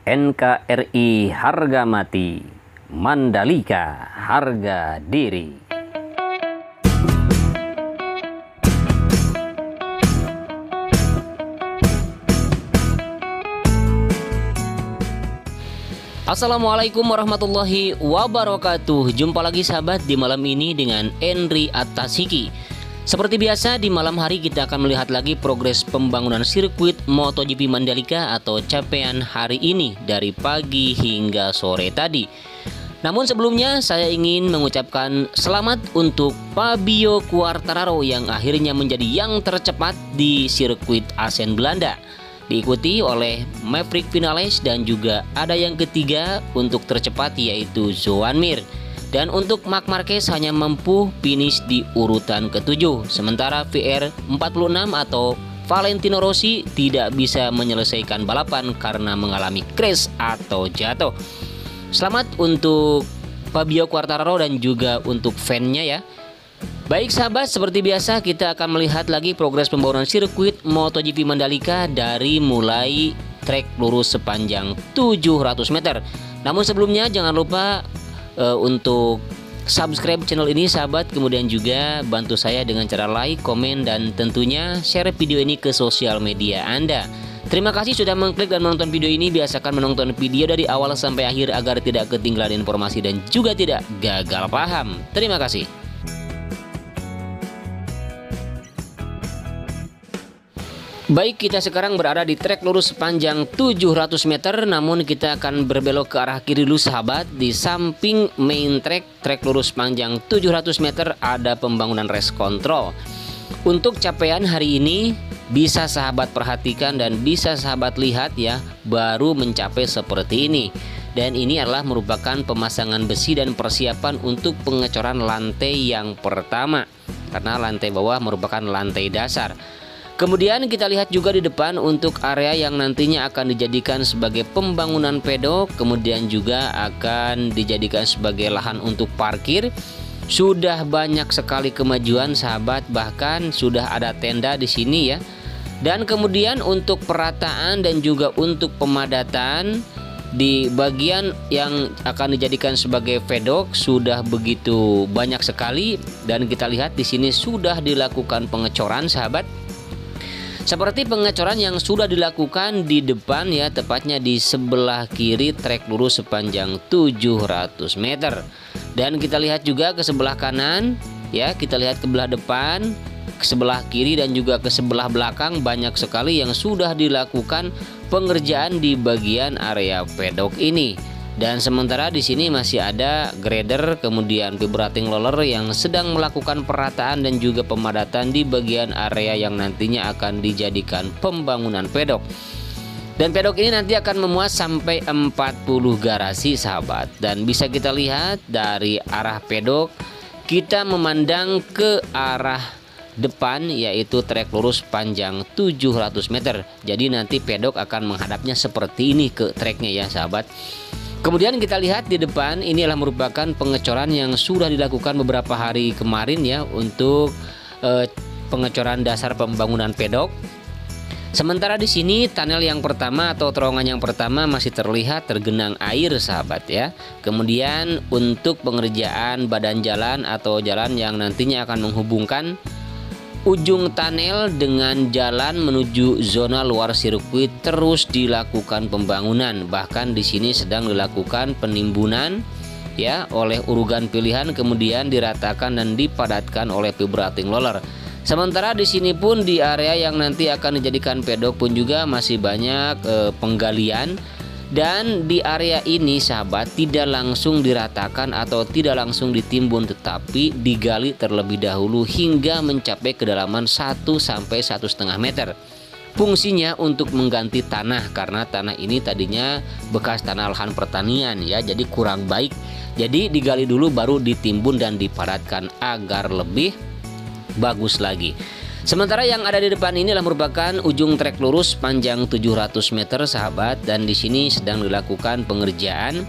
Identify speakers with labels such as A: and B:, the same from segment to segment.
A: NKRI harga mati, Mandalika harga diri. Assalamualaikum warahmatullahi wabarakatuh. Jumpa lagi sahabat di malam ini dengan Henry Atasiki. Seperti biasa di malam hari kita akan melihat lagi progres pembangunan sirkuit MotoGP Mandalika atau capaian hari ini dari pagi hingga sore tadi. Namun sebelumnya saya ingin mengucapkan selamat untuk Fabio Quartararo yang akhirnya menjadi yang tercepat di sirkuit Assen Belanda. Diikuti oleh Maverick Vinales dan juga ada yang ketiga untuk tercepat yaitu Joan Mir. Dan untuk Marc Marquez hanya mampu finish di urutan ke-7. Sementara VR46 atau Valentino Rossi tidak bisa menyelesaikan balapan karena mengalami crash atau jatuh. Selamat untuk Fabio Quartararo dan juga untuk fan-nya ya. Baik sahabat, seperti biasa kita akan melihat lagi progres pembangunan sirkuit MotoGP Mandalika dari mulai trek lurus sepanjang 700 meter. Namun sebelumnya jangan lupa untuk subscribe channel ini sahabat, kemudian juga bantu saya dengan cara like, komen, dan tentunya share video ini ke sosial media Anda. Terima kasih sudah mengklik dan menonton video ini. Biasakan menonton video dari awal sampai akhir agar tidak ketinggalan informasi dan juga tidak gagal paham. Terima kasih. Baik, kita sekarang berada di trek lurus sepanjang 700 meter, namun kita akan berbelok ke arah kiri dulu sahabat. Di samping main trek lurus sepanjang 700 meter ada pembangunan race control. Untuk capaian hari ini bisa sahabat perhatikan dan bisa sahabat lihat ya, baru mencapai seperti ini. Dan ini adalah merupakan pemasangan besi dan persiapan untuk pengecoran lantai yang pertama, karena lantai bawah merupakan lantai dasar. Kemudian kita lihat juga di depan untuk area yang nantinya akan dijadikan sebagai pembangunan pedok, kemudian juga akan dijadikan sebagai lahan untuk parkir. Sudah banyak sekali kemajuan sahabat, bahkan sudah ada tenda di sini ya. Dan kemudian untuk perataan dan juga untuk pemadatan di bagian yang akan dijadikan sebagai pedok sudah begitu banyak sekali, dan kita lihat di sini sudah dilakukan pengecoran sahabat. Seperti pengecoran yang sudah dilakukan di depan ya, tepatnya di sebelah kiri trek lurus sepanjang 700 meter. Dan kita lihat juga ke sebelah kanan ya, kita lihat ke sebelah depan, ke sebelah kiri dan juga ke sebelah belakang banyak sekali yang sudah dilakukan pengerjaan di bagian area pedok ini. Dan sementara di sini masih ada grader, kemudian vibrating roller yang sedang melakukan perataan dan juga pemadatan di bagian area yang nantinya akan dijadikan pembangunan pedok. Dan pedok ini nanti akan memuat sampai 40 garasi sahabat. Dan bisa kita lihat dari arah pedok, kita memandang ke arah depan yaitu trek lurus panjang 700 meter. Jadi nanti pedok akan menghadapnya seperti ini ke treknya ya sahabat. Kemudian kita lihat di depan ini adalah merupakan pengecoran yang sudah dilakukan beberapa hari kemarin ya, untuk pengecoran dasar pembangunan pedok. Sementara di sini tunnel yang pertama atau terowongan yang pertama masih terlihat tergenang air sahabat ya. Kemudian untuk pengerjaan badan jalan atau jalan yang nantinya akan menghubungkan ujung tunnel dengan jalan menuju zona luar sirkuit terus dilakukan pembangunan. Bahkan di sini sedang dilakukan penimbunan ya oleh urugan pilihan, kemudian diratakan dan dipadatkan oleh vibrating roller. Sementara di sini pun di area yang nanti akan dijadikan pedok pun juga masih banyak penggalian. Dan di area ini sahabat tidak langsung diratakan atau tidak langsung ditimbun, tetapi digali terlebih dahulu hingga mencapai kedalaman 1 sampai 1,5 meter. Fungsinya untuk mengganti tanah, karena tanah ini tadinya bekas tanah lahan pertanian ya, jadi kurang baik. Jadi digali dulu baru ditimbun dan dipadatkan agar lebih bagus lagi. Sementara yang ada di depan ini adalah merupakan ujung trek lurus panjang 700 meter sahabat, dan di sini sedang dilakukan pengerjaan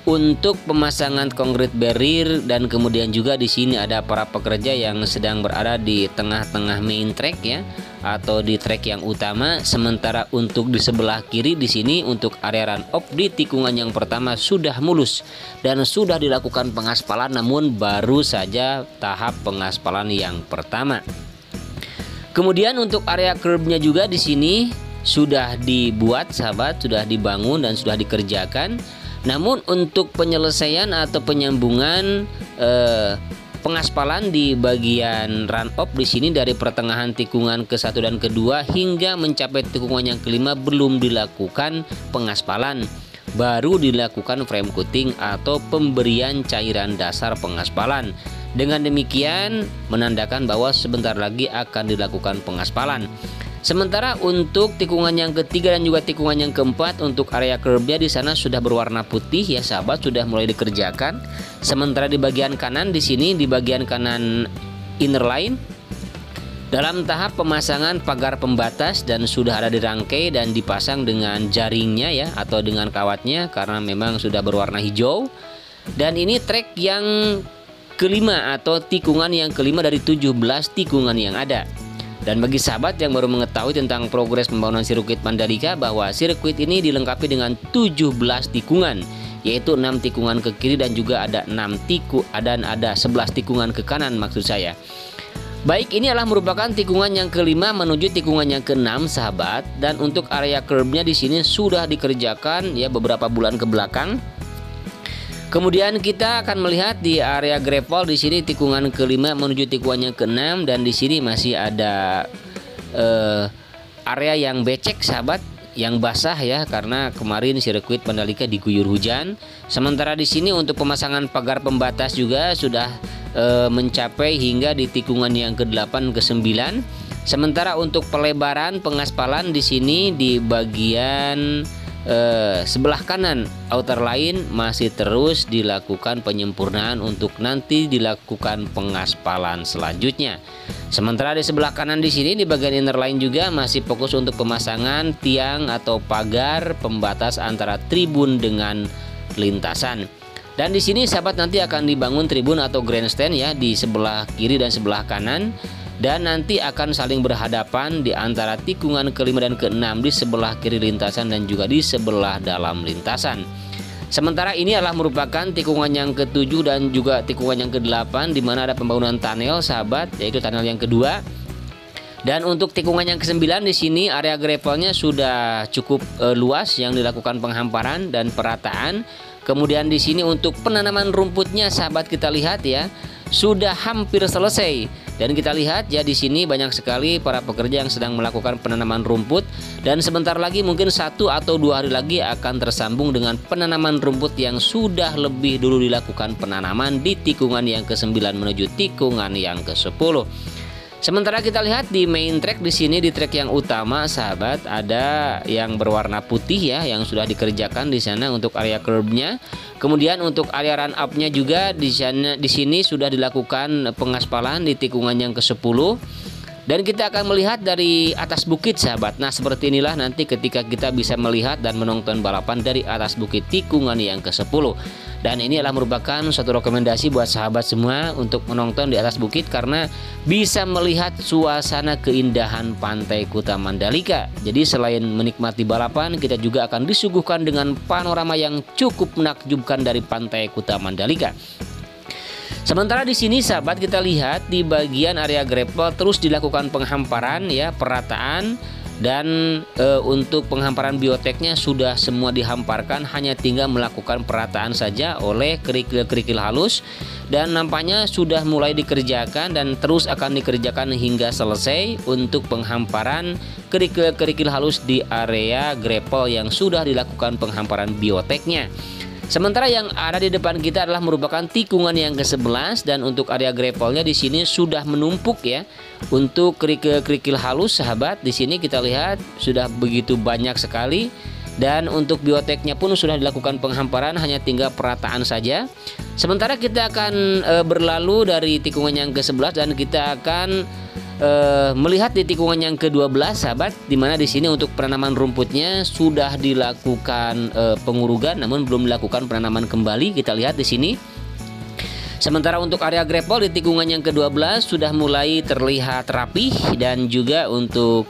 A: Untuk pemasangan konkrit barrier dan kemudian juga di sini ada para pekerja yang sedang berada di tengah-tengah main track ya, atau di track yang utama. Sementara untuk di sebelah kiri di sini untuk area run off di tikungan yang pertama sudah mulus dan sudah dilakukan pengaspalan, namun baru saja tahap pengaspalan yang pertama. Kemudian untuk area curbnya juga di sini sudah dibuat sahabat, sudah dibangun dan sudah dikerjakan. Namun untuk penyelesaian atau penyambungan pengaspalan di bagian run off di sini dari pertengahan tikungan ke-1 dan ke-2 hingga mencapai tikungan yang kelima belum dilakukan pengaspalan. Baru dilakukan frame coating atau pemberian cairan dasar pengaspalan. Dengan demikian menandakan bahwa sebentar lagi akan dilakukan pengaspalan. Sementara untuk tikungan yang ketiga dan juga tikungan yang keempat untuk area curbnya di sana sudah berwarna putih ya sahabat, sudah mulai dikerjakan. Sementara di bagian kanan di sini di bagian kanan inner line dalam tahap pemasangan pagar pembatas dan sudah ada dirangkai dan dipasang dengan jaringnya ya atau dengan kawatnya karena memang sudah berwarna hijau. Dan ini trek yang kelima atau tikungan yang kelima dari 17 tikungan yang ada. Dan bagi sahabat yang baru mengetahui tentang progres pembangunan sirkuit Mandalika, bahwa sirkuit ini dilengkapi dengan 17 tikungan, yaitu 6 tikungan ke kiri dan juga ada 11 tikungan ke kanan maksud saya. Baik, ini adalah merupakan tikungan yang kelima menuju tikungan yang keenam sahabat, dan untuk area curbnya di sini sudah dikerjakan ya beberapa bulan ke belakang. Kemudian kita akan melihat di area gravel di sini tikungan kelima menuju tikungan yang keenam, dan di sini masih ada area yang becek sahabat, yang basah ya karena kemarin sirkuit Mandalika diguyur hujan. Sementara di sini untuk pemasangan pagar pembatas juga sudah mencapai hingga di tikungan yang ke-8 ke-9. Sementara untuk pelebaran pengaspalan di sini di bagian sebelah kanan outer line masih terus dilakukan penyempurnaan untuk nanti dilakukan pengaspalan selanjutnya. Sementara di sebelah kanan di sini di bagian inner line juga masih fokus untuk pemasangan tiang atau pagar pembatas antara tribun dengan lintasan. Dan di sini sahabat nanti akan dibangun tribun atau grandstand ya di sebelah kiri dan sebelah kanan. Dan nanti akan saling berhadapan di antara tikungan kelima dan keenam di sebelah kiri lintasan dan juga di sebelah dalam lintasan. Sementara ini adalah merupakan tikungan yang ke-7 dan juga tikungan yang ke-8 di mana ada pembangunan tunnel sahabat, yaitu tunnel yang kedua. Dan untuk tikungan yang ke-9 di sini area gravelnya sudah cukup luas yang dilakukan penghamparan dan perataan. Kemudian di sini untuk penanaman rumputnya sahabat kita lihat ya sudah hampir selesai. Dan kita lihat ya di sini banyak sekali para pekerja yang sedang melakukan penanaman rumput, dan sebentar lagi mungkin 1 atau 2 hari lagi akan tersambung dengan penanaman rumput yang sudah lebih dulu dilakukan penanaman di tikungan yang ke-9 menuju tikungan yang ke-10. Sementara kita lihat di main track di sini di track yang utama sahabat ada yang berwarna putih ya yang sudah dikerjakan di sana untuk area curbnya. Kemudian untuk area run up-nya juga di sini sudah dilakukan pengaspalan di tikungan yang ke-10. Dan kita akan melihat dari atas bukit sahabat. Nah seperti inilah nanti ketika kita bisa melihat dan menonton balapan dari atas bukit tikungan yang ke-10. Dan ini adalah merupakan suatu rekomendasi buat sahabat semua untuk menonton di atas bukit karena bisa melihat suasana keindahan Pantai Kuta Mandalika. Jadi selain menikmati balapan, kita juga akan disuguhkan dengan panorama yang cukup menakjubkan dari Pantai Kuta Mandalika. Sementara di sini sahabat kita lihat di bagian area gravel terus dilakukan penghamparan ya, perataan. Dan untuk penghamparan bioteknya sudah semua dihamparkan, hanya tinggal melakukan perataan saja oleh kerikil-kerikil halus. Dan nampaknya sudah mulai dikerjakan dan terus akan dikerjakan hingga selesai untuk penghamparan kerikil-kerikil halus di area gravel yang sudah dilakukan penghamparan bioteknya. Sementara yang ada di depan kita adalah merupakan tikungan yang ke-11 dan untuk area gravelnya di sini sudah menumpuk ya. Untuk kerikil-kerikil halus sahabat di sini kita lihat sudah begitu banyak sekali dan untuk bioteknya pun sudah dilakukan penghamparan, hanya tinggal perataan saja. Sementara kita akan berlalu dari tikungan yang ke-11 dan kita akan melihat di tikungan yang ke-12 sahabat, dimana di sini untuk penanaman rumputnya sudah dilakukan pengurugan namun belum dilakukan penanaman kembali. Kita lihat di sini. Sementara untuk area grapple di tikungan yang ke-12 sudah mulai terlihat rapih, dan juga untuk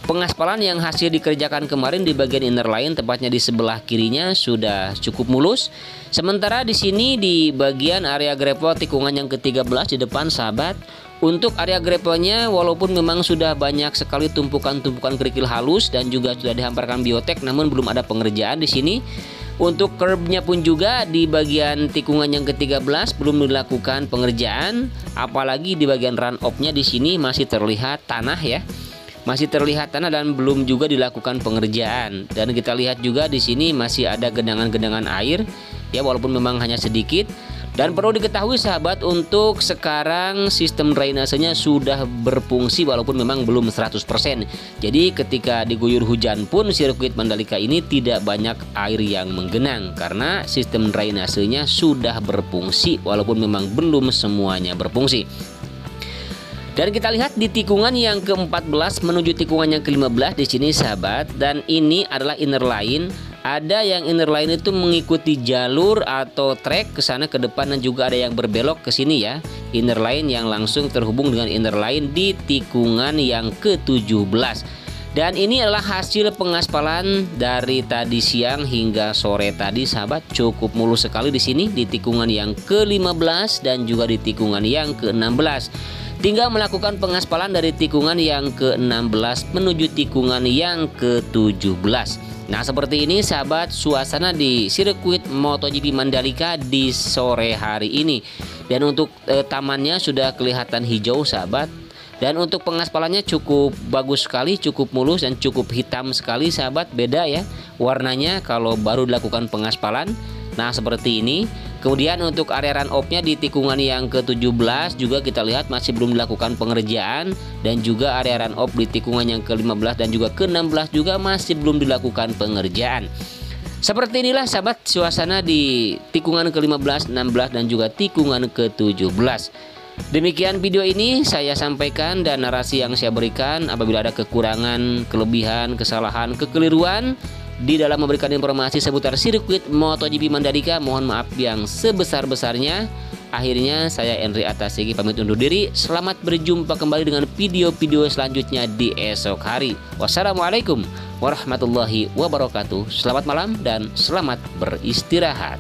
A: pengaspalan yang hasil dikerjakan kemarin di bagian inner line, tepatnya di sebelah kirinya, sudah cukup mulus. Sementara di sini di bagian area grapple tikungan yang ke-13 di depan sahabat, untuk area grapple-nya walaupun memang sudah banyak sekali tumpukan-tumpukan kerikil halus dan juga sudah dihamparkan biotek, namun belum ada pengerjaan di sini. Untuk curb-nya pun juga di bagian tikungan yang ke-13 belum dilakukan pengerjaan, apalagi di bagian run off-nya di sini masih terlihat tanah ya. Masih terlihat tanah dan belum juga dilakukan pengerjaan. Dan kita lihat juga di sini masih ada genangan-genangan air ya, walaupun memang hanya sedikit. Dan perlu diketahui sahabat, untuk sekarang sistem drainasenya sudah berfungsi walaupun memang belum 100%. Jadi ketika diguyur hujan pun sirkuit Mandalika ini tidak banyak air yang menggenang karena sistem drainasenya sudah berfungsi walaupun memang belum semuanya berfungsi. Dan kita lihat di tikungan yang ke-14 menuju tikungan yang ke-15 di sini sahabat, dan ini adalah inner line. Ada yang inner line itu mengikuti jalur atau trek ke sana ke depan, dan juga ada yang berbelok ke sini ya. Inner line yang langsung terhubung dengan inner line di tikungan yang ke-17. Dan ini adalah hasil pengaspalan dari tadi siang hingga sore tadi sahabat, cukup mulus sekali di sini di tikungan yang ke-15 dan juga di tikungan yang ke-16. Tinggal melakukan pengaspalan dari tikungan yang ke-16 menuju tikungan yang ke-17. Nah, seperti ini sahabat suasana di sirkuit MotoGP Mandalika di sore hari ini. Dan untuk tamannya sudah kelihatan hijau sahabat. Dan untuk pengaspalannya cukup bagus sekali, cukup mulus dan cukup hitam sekali sahabat. Beda ya warnanya kalau baru dilakukan pengaspalan. Nah, seperti ini. Kemudian untuk area run off-nya di tikungan yang ke-17 juga kita lihat masih belum dilakukan pengerjaan, dan juga area run off di tikungan yang ke-15 dan juga ke-16 juga masih belum dilakukan pengerjaan. Seperti inilah sahabat suasana di tikungan ke-15, 16 dan juga tikungan ke-17. Demikian video ini saya sampaikan dan narasi yang saya berikan. Apabila ada kekurangan, kelebihan, kesalahan, kekeliruan di dalam memberikan informasi seputar sirkuit MotoGP Mandalika, mohon maaf yang sebesar-besarnya. Akhirnya saya Henry Atasigi pamit undur diri. Selamat berjumpa kembali dengan video-video selanjutnya di esok hari. Wassalamualaikum warahmatullahi wabarakatuh. Selamat malam dan selamat beristirahat.